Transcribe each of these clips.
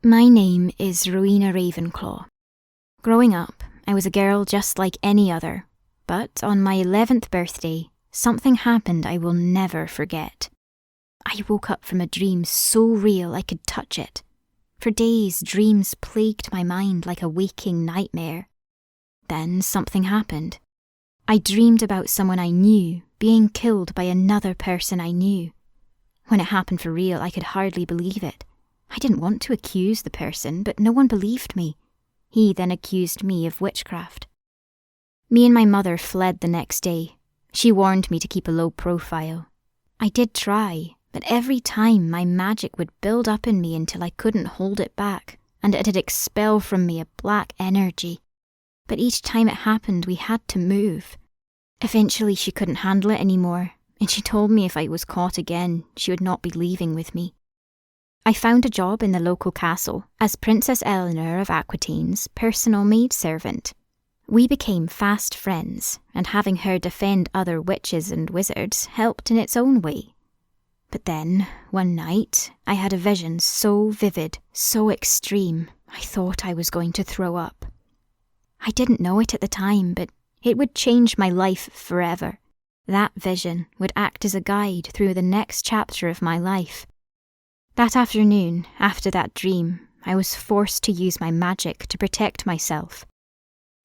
My name is Rowena Ravenclaw. Growing up, I was a girl just like any other, but on my 11th birthday, something happened I will never forget. I woke up from a dream so real I could touch it. For days, dreams plagued my mind like a waking nightmare. Then something happened. I dreamed about someone I knew being killed by another person I knew. When it happened for real, I could hardly believe it. I didn't want to accuse the person, but no one believed me. He then accused me of witchcraft. Me and my mother fled the next day. She warned me to keep a low profile. I did try, but every time my magic would build up in me until I couldn't hold it back, and it'd expel from me a black energy. But each time it happened, we had to move. Eventually she couldn't handle it anymore, and she told me if I was caught again, she would not be leaving with me. I found a job in the local castle as Princess Eleanor of Aquitaine's personal maidservant. We became fast friends, and having her defend other witches and wizards helped in its own way. But then, one night, I had a vision so vivid, so extreme, I thought I was going to throw up. I didn't know it at the time, but it would change my life forever. That vision would act as a guide through the next chapter of my life. That afternoon, after that dream, I was forced to use my magic to protect myself.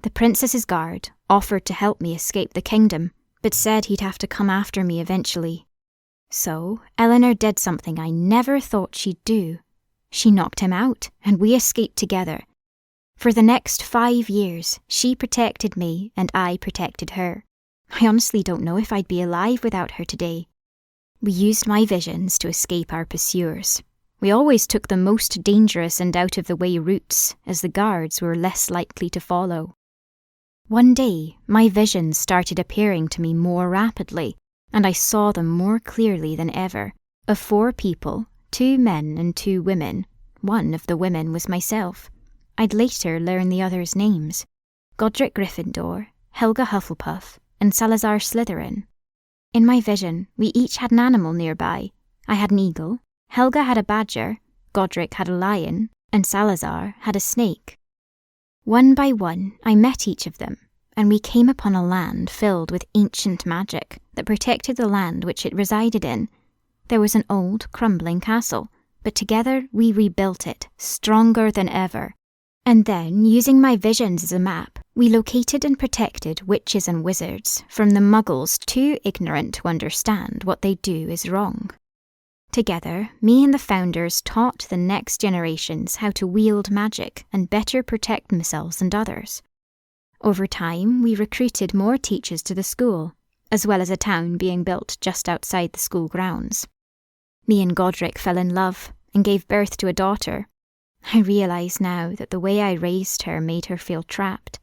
The princess's guard offered to help me escape the kingdom, but said he'd have to come after me eventually. So, Eleanor did something I never thought she'd do. She knocked him out, and we escaped together. For the next 5 years, she protected me and I protected her. I honestly don't know if I'd be alive without her today. We used my visions to escape our pursuers. We always took the most dangerous and out-of-the-way routes, as the guards were less likely to follow. One day, my visions started appearing to me more rapidly, and I saw them more clearly than ever. Of 4 people, 2 men and 2 women. One of the women was myself. I'd later learn the others' names: Godric Gryffindor, Helga Hufflepuff, and Salazar Slytherin. In my vision, we each had an animal nearby. I had an eagle, Helga had a badger, Godric had a lion, and Salazar had a snake. One by one, I met each of them, and we came upon a land filled with ancient magic that protected the land which it resided in. There was an old, crumbling castle, but together we rebuilt it, stronger than ever. And then, using my visions as a map, we located and protected witches and wizards from the muggles too ignorant to understand what they do is wrong. Together, me and the founders taught the next generations how to wield magic and better protect themselves and others. Over time, we recruited more teachers to the school, as well as a town being built just outside the school grounds. Me and Godric fell in love and gave birth to a daughter. I realise now that the way I raised her made her feel trapped,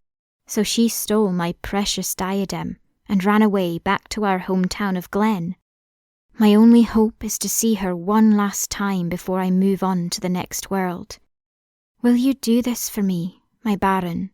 so she stole my precious diadem and ran away back to our hometown of Glen. My only hope is to see her one last time before I move on to the next world. Will you do this for me, my Baron?